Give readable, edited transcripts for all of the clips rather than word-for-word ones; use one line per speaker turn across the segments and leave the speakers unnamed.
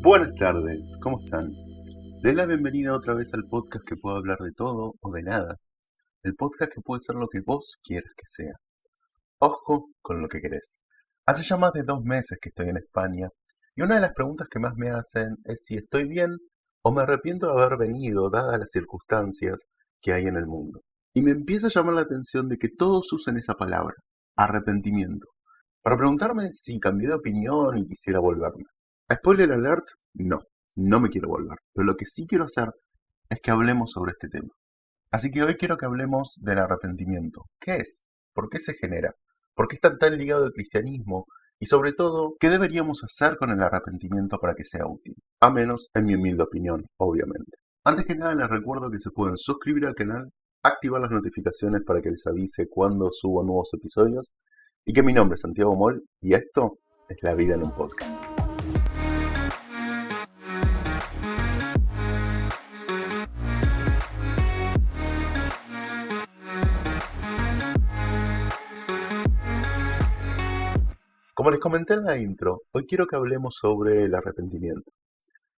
Buenas tardes, ¿cómo están? Les doy la bienvenida otra vez al podcast que puede hablar de todo o de nada. El podcast que puede ser lo que vos quieras que sea. Ojo con lo que querés. Hace ya más de 2 meses que estoy en España y una de las preguntas que más me hacen es si estoy bien o me arrepiento de haber venido dadas las circunstancias que hay en el mundo. Y me empieza a llamar la atención de que todos usen esa palabra, arrepentimiento, para preguntarme si cambié de opinión y quisiera volverme. Spoiler alert, no me quiero volver, pero lo que sí quiero hacer es que hablemos sobre este tema. Así que hoy quiero que hablemos del arrepentimiento. ¿Qué es? ¿Por qué se genera? ¿Por qué está tan ligado al cristianismo? Y sobre todo, ¿qué deberíamos hacer con el arrepentimiento para que sea útil? A menos en mi humilde opinión, obviamente. Antes que nada les recuerdo que se pueden suscribir al canal, activar las notificaciones para que les avise cuando subo nuevos episodios y que mi nombre es Santiago Moll y esto es La Vida en un Podcast. Como les comenté en la intro, hoy quiero que hablemos sobre el arrepentimiento.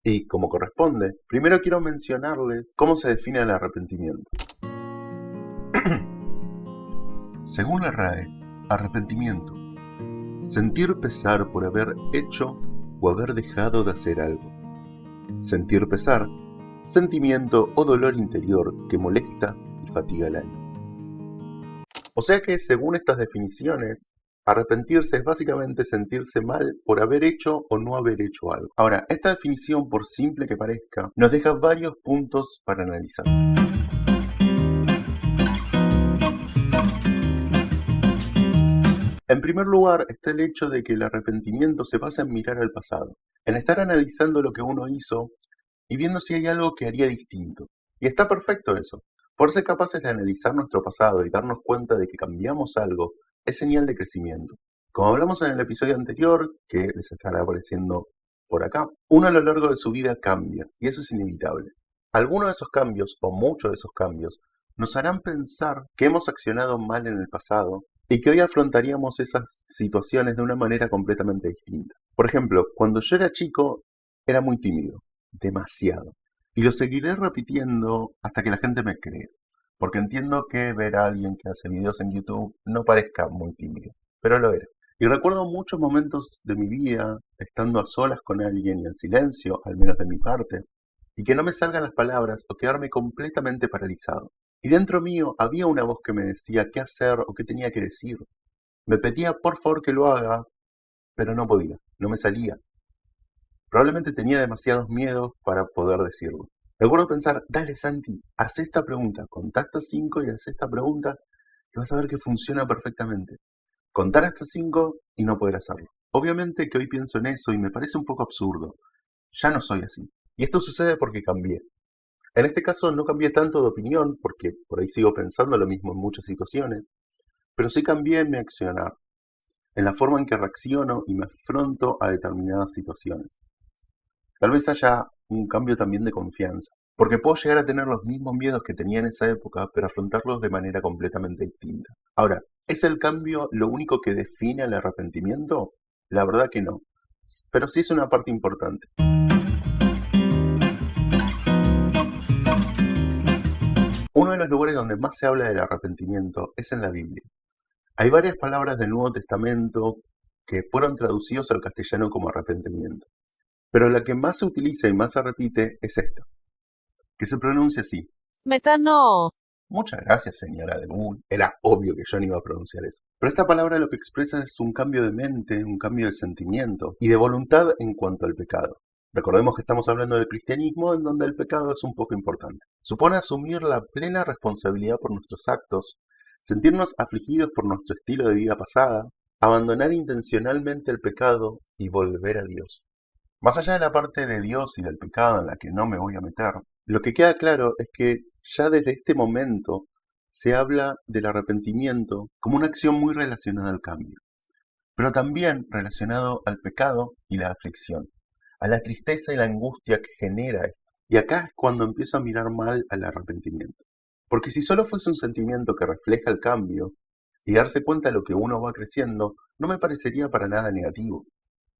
Y como corresponde, primero quiero mencionarles cómo se define el arrepentimiento. Según la RAE, arrepentimiento: sentir pesar por haber hecho o haber dejado de hacer algo. Sentir pesar, sentimiento o dolor interior que molesta y fatiga el alma. O sea que, según estas definiciones, arrepentirse es básicamente sentirse mal por haber hecho o no haber hecho algo. Ahora, esta definición, por simple que parezca, nos deja varios puntos para analizar. En primer lugar, está el hecho de que el arrepentimiento se basa en mirar al pasado, en estar analizando lo que uno hizo y viendo si hay algo que haría distinto. Y está perfecto eso. Por ser capaces de analizar nuestro pasado y darnos cuenta de que cambiamos algo, es señal de crecimiento. Como hablamos en el episodio anterior, que les estará apareciendo por acá, uno a lo largo de su vida cambia, y eso es inevitable. Algunos de esos cambios, o muchos de esos cambios, nos harán pensar que hemos accionado mal en el pasado y que hoy afrontaríamos esas situaciones de una manera completamente distinta. Por ejemplo, cuando yo era chico, era muy tímido, demasiado. Y lo seguiré repitiendo hasta que la gente me crea. Porque entiendo que ver a alguien que hace videos en YouTube no parezca muy tímido, pero lo era. Y recuerdo muchos momentos de mi vida estando a solas con alguien y en silencio, al menos de mi parte, y que no me salgan las palabras o quedarme completamente paralizado. Y dentro mío había una voz que me decía qué hacer o qué tenía que decir. Me pedía por favor que lo haga, pero no podía, no me salía. Probablemente tenía demasiados miedos para poder decirlo. Recuerdo pensar, dale Santi, haz esta pregunta, contá hasta 5 y haz esta pregunta, que vas a ver que funciona perfectamente. Contar hasta 5 y no poder hacerlo. Obviamente que hoy pienso en eso y me parece un poco absurdo. Ya no soy así. Y esto sucede porque cambié. En este caso no cambié tanto de opinión, porque por ahí sigo pensando lo mismo en muchas situaciones, pero sí cambié en mi accionar, en la forma en que reacciono y me afronto a determinadas situaciones. Tal vez haya un cambio también de confianza, porque puedo llegar a tener los mismos miedos que tenía en esa época, pero afrontarlos de manera completamente distinta. Ahora, ¿es el cambio lo único que define el arrepentimiento? La verdad que no, pero sí es una parte importante. Uno de los lugares donde más se habla del arrepentimiento es en la Biblia. Hay varias palabras del Nuevo Testamento que fueron traducidos al castellano como arrepentimiento. Pero la que más se utiliza y más se repite es esta, que se pronuncia así.
Metano.
Muchas gracias, señora de Google. Era obvio que yo no iba a pronunciar eso. Pero esta palabra lo que expresa es un cambio de mente, un cambio de sentimiento y de voluntad en cuanto al pecado. Recordemos que estamos hablando del cristianismo, en donde el pecado es un poco importante. Supone asumir la plena responsabilidad por nuestros actos, sentirnos afligidos por nuestro estilo de vida pasada, abandonar intencionalmente el pecado y volver a Dios. Más allá de la parte de Dios y del pecado en la que no me voy a meter, lo que queda claro es que ya desde este momento se habla del arrepentimiento como una acción muy relacionada al cambio, pero también relacionado al pecado y la aflicción, a la tristeza y la angustia que genera esto. Y acá es cuando empiezo a mirar mal al arrepentimiento. Porque si solo fuese un sentimiento que refleja el cambio y darse cuenta de lo que uno va creciendo, no me parecería para nada negativo.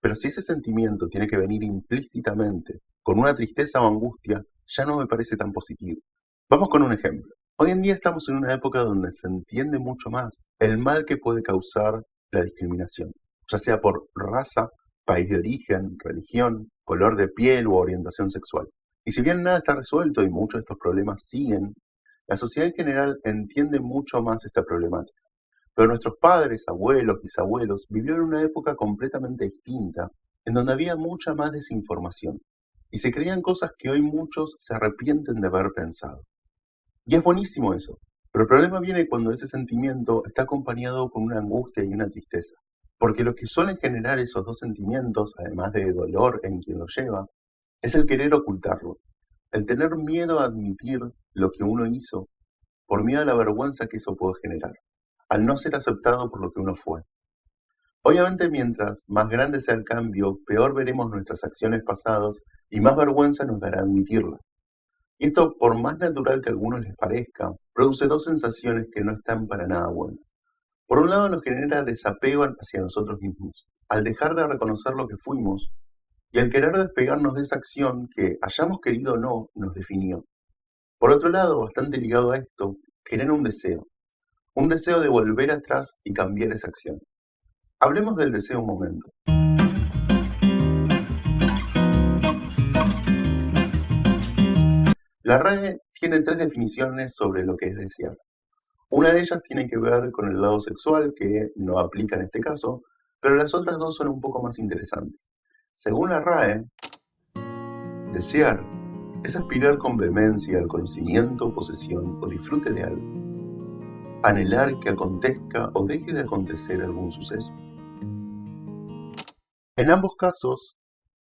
Pero si ese sentimiento tiene que venir implícitamente con una tristeza o angustia, ya no me parece tan positivo. Vamos con un ejemplo. Hoy en día estamos en una época donde se entiende mucho más el mal que puede causar la discriminación, ya sea por raza, país de origen, religión, color de piel u orientación sexual. Y si bien nada está resuelto y muchos de estos problemas siguen, la sociedad en general entiende mucho más esta problemática. Pero nuestros padres, abuelos, bisabuelos vivieron una época completamente distinta, en donde había mucha más desinformación, y se creían cosas que hoy muchos se arrepienten de haber pensado. Y es buenísimo eso, pero el problema viene cuando ese sentimiento está acompañado con una angustia y una tristeza, porque lo que suelen generar esos dos sentimientos, además de dolor en quien lo lleva, es el querer ocultarlo, el tener miedo a admitir lo que uno hizo, por miedo a la vergüenza que eso puede generar, al no ser aceptado por lo que uno fue. Obviamente, mientras más grande sea el cambio, peor veremos nuestras acciones pasadas y más vergüenza nos dará admitirlas. Y esto, por más natural que a algunos les parezca, produce dos sensaciones que no están para nada buenas. Por un lado, nos genera desapego hacia nosotros mismos, al dejar de reconocer lo que fuimos y al querer despegarnos de esa acción que, hayamos querido o no, nos definió. Por otro lado, bastante ligado a esto, genera un deseo de volver atrás y cambiar esa acción. Hablemos del deseo un momento. La RAE tiene tres definiciones sobre lo que es desear. Una de ellas tiene que ver con el lado sexual, que no aplica en este caso, pero las otras dos son un poco más interesantes. Según la RAE, desear es aspirar con vehemencia al conocimiento, posesión o disfrute de algo. Anhelar que acontezca o deje de acontecer algún suceso. En ambos casos,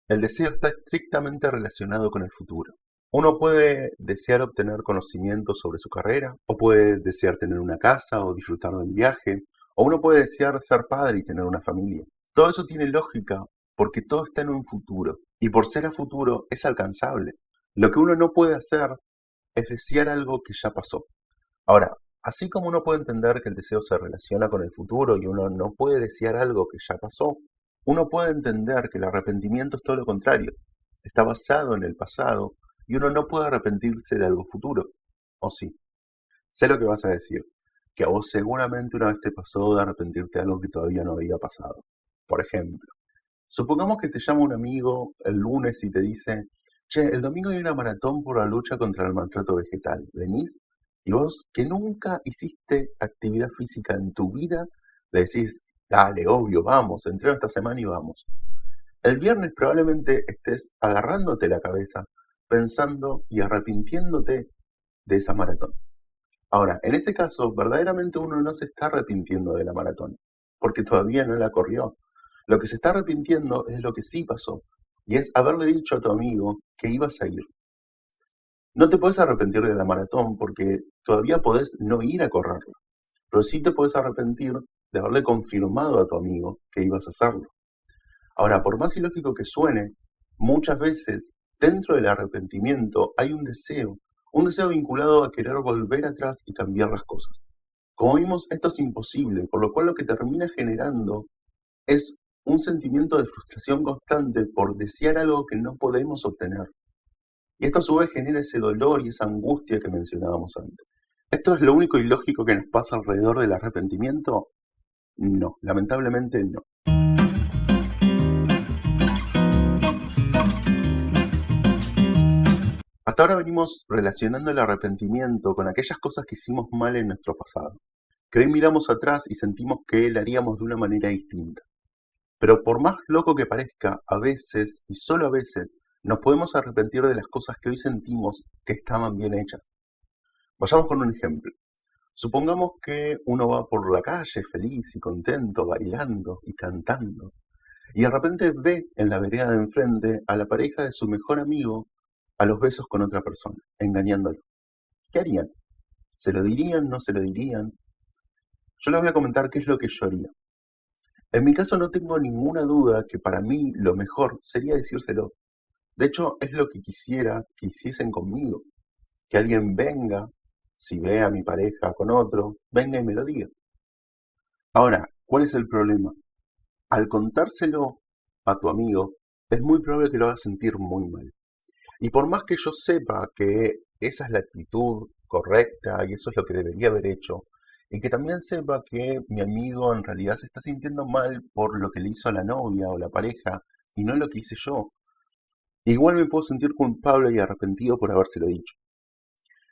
el deseo está estrictamente relacionado con el futuro. Uno puede desear obtener conocimiento sobre su carrera, o puede desear tener una casa o disfrutar de un viaje, o uno puede desear ser padre y tener una familia. Todo eso tiene lógica porque todo está en un futuro, y por ser a futuro es alcanzable. Lo que uno no puede hacer es desear algo que ya pasó. Ahora, así como uno puede entender que el deseo se relaciona con el futuro y uno no puede desear algo que ya pasó, uno puede entender que el arrepentimiento es todo lo contrario. Está basado en el pasado y uno no puede arrepentirse de algo futuro. ¿O sí? Sé lo que vas a decir, que a vos seguramente una vez te pasó de arrepentirte de algo que todavía no había pasado. Por ejemplo, supongamos que te llama un amigo el lunes y te dice: che, el domingo hay una maratón por la lucha contra el maltrato vegetal, ¿venís? Y vos, que nunca hiciste actividad física en tu vida, le decís: dale, obvio, vamos, entreno esta semana y vamos. El viernes probablemente estés agarrándote la cabeza, pensando y arrepintiéndote de esa maratón. Ahora, en ese caso, verdaderamente uno no se está arrepintiendo de la maratón, porque todavía no la corrió. Lo que se está arrepintiendo es lo que sí pasó, y es haberle dicho a tu amigo que ibas a ir. No te puedes arrepentir de la maratón porque todavía podés no ir a correrla, pero sí te puedes arrepentir de haberle confirmado a tu amigo que ibas a hacerlo. Ahora, por más ilógico que suene, muchas veces dentro del arrepentimiento hay un deseo vinculado a querer volver atrás y cambiar las cosas. Como vimos, esto es imposible, por lo cual lo que termina generando es un sentimiento de frustración constante por desear algo que no podemos obtener. Y esto a su vez genera ese dolor y esa angustia que mencionábamos antes. ¿Esto es lo único ilógico que nos pasa alrededor del arrepentimiento? No, lamentablemente no. Hasta ahora venimos relacionando el arrepentimiento con aquellas cosas que hicimos mal en nuestro pasado, que hoy miramos atrás y sentimos que lo haríamos de una manera distinta. Pero por más loco que parezca, a veces, y solo a veces, nos podemos arrepentir de las cosas que hoy sentimos que estaban bien hechas. Vayamos con un ejemplo. Supongamos que uno va por la calle feliz y contento, bailando y cantando, y de repente ve en la vereda de enfrente a la pareja de su mejor amigo a los besos con otra persona, engañándolo. ¿Qué harían? ¿Se lo dirían? ¿No se lo dirían? Yo les voy a comentar qué es lo que yo haría. En mi caso no tengo ninguna duda que para mí lo mejor sería decírselo. De hecho, es lo que quisiera que hiciesen conmigo, que alguien venga, si ve a mi pareja con otro, venga y me lo diga. Ahora, ¿cuál es el problema? Al contárselo a tu amigo, es muy probable que lo hagas sentir muy mal. Y por más que yo sepa que esa es la actitud correcta y eso es lo que debería haber hecho, y que también sepa que mi amigo en realidad se está sintiendo mal por lo que le hizo a la novia o la pareja y no lo que hice yo, igual me puedo sentir culpable y arrepentido por habérselo dicho.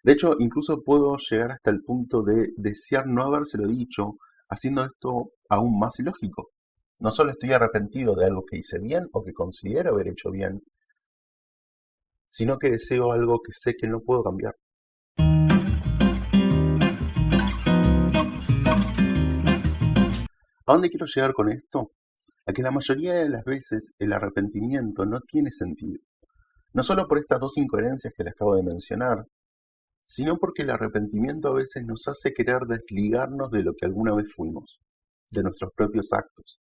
De hecho, incluso puedo llegar hasta el punto de desear no habérselo dicho, haciendo esto aún más ilógico. No solo estoy arrepentido de algo que hice bien o que considero haber hecho bien, sino que deseo algo que sé que no puedo cambiar. ¿A dónde quiero llegar con esto? A que la mayoría de las veces el arrepentimiento no tiene sentido. No solo por estas dos incoherencias que les acabo de mencionar, sino porque el arrepentimiento a veces nos hace querer desligarnos de lo que alguna vez fuimos, de nuestros propios actos,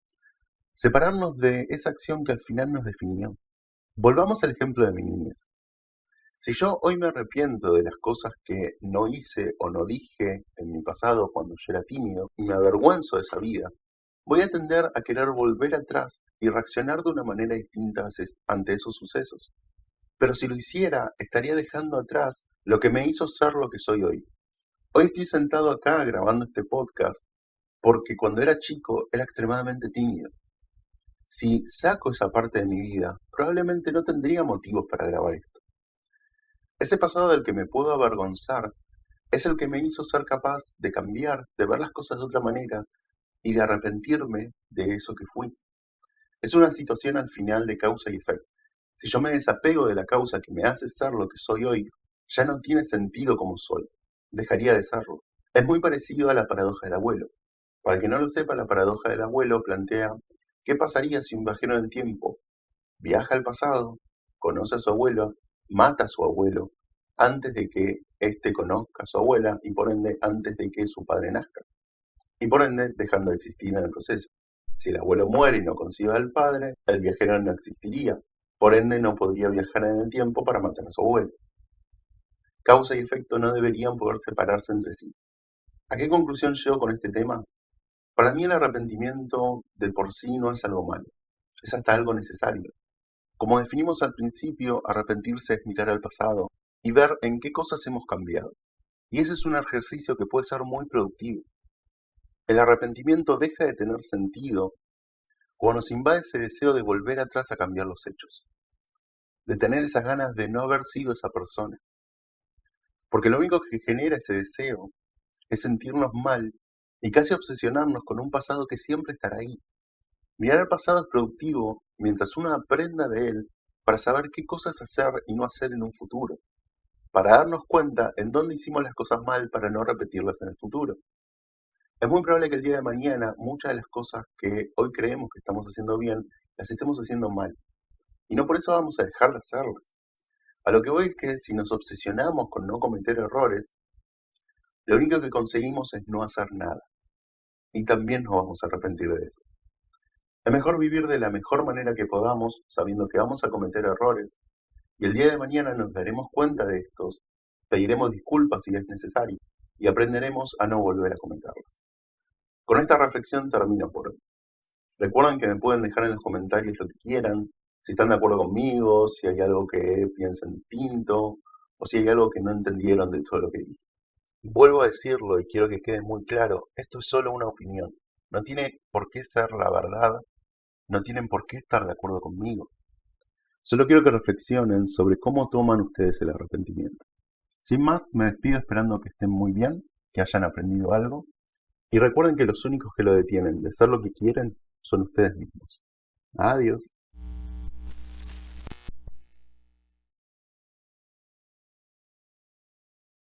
separarnos de esa acción que al final nos definió. Volvamos al ejemplo de mi niñez. Si yo hoy me arrepiento de las cosas que no hice o no dije en mi pasado cuando yo era tímido y me avergüenzo de esa vida, voy a tender a querer volver atrás y reaccionar de una manera distinta ante esos sucesos. Pero si lo hiciera, estaría dejando atrás lo que me hizo ser lo que soy hoy. Hoy estoy sentado acá grabando este podcast porque cuando era chico era extremadamente tímido. Si saco esa parte de mi vida, probablemente no tendría motivos para grabar esto. Ese pasado del que me puedo avergonzar es el que me hizo ser capaz de cambiar, de ver las cosas de otra manera y de arrepentirme de eso que fui. Es una situación al final de causa y efecto. Si yo me desapego de la causa que me hace ser lo que soy hoy, ya no tiene sentido como soy. Dejaría de serlo. Es muy parecido a la paradoja del abuelo. Para el que no lo sepa, la paradoja del abuelo plantea qué pasaría si un viajero del tiempo viaja al pasado, conoce a su abuelo, mata a su abuelo, antes de que éste conozca a su abuela y por ende antes de que su padre nazca. Y por ende dejando de existir en el proceso. Si el abuelo muere y no concibe al padre, el viajero no existiría. Por ende no podría viajar en el tiempo para matar a su abuelo. Causa y efecto no deberían poder separarse entre sí. ¿A qué conclusión llego con este tema? Para mí el arrepentimiento de por sí no es algo malo, es hasta algo necesario. Como definimos al principio, arrepentirse es mirar al pasado y ver en qué cosas hemos cambiado. Y ese es un ejercicio que puede ser muy productivo. El arrepentimiento deja de tener sentido cuando nos invade ese deseo de volver atrás a cambiar los hechos, de tener esas ganas de no haber sido esa persona. Porque lo único que genera ese deseo es sentirnos mal y casi obsesionarnos con un pasado que siempre estará ahí. Mirar al pasado es productivo mientras uno aprenda de él para saber qué cosas hacer y no hacer en un futuro, para darnos cuenta en dónde hicimos las cosas mal para no repetirlas en el futuro. Es muy probable que el día de mañana muchas de las cosas que hoy creemos que estamos haciendo bien, las estemos haciendo mal. Y no por eso vamos a dejar de hacerlas. A lo que voy es que si nos obsesionamos con no cometer errores, lo único que conseguimos es no hacer nada. Y también nos vamos a arrepentir de eso. Es mejor vivir de la mejor manera que podamos, sabiendo que vamos a cometer errores, y el día de mañana nos daremos cuenta de estos, pediremos disculpas si es necesario, y aprenderemos a no volver a cometerlas. Con esta reflexión termino por hoy. Recuerden que me pueden dejar en los comentarios lo que quieran, si están de acuerdo conmigo, si hay algo que piensen distinto, o si hay algo que no entendieron de todo lo que dije. Vuelvo a decirlo y quiero que quede muy claro, esto es solo una opinión. No tiene por qué ser la verdad, no tienen por qué estar de acuerdo conmigo. Solo quiero que reflexionen sobre cómo toman ustedes el arrepentimiento. Sin más, me despido esperando que estén muy bien, que hayan aprendido algo, y recuerden que los únicos que lo detienen de ser lo que quieren son ustedes mismos. Adiós.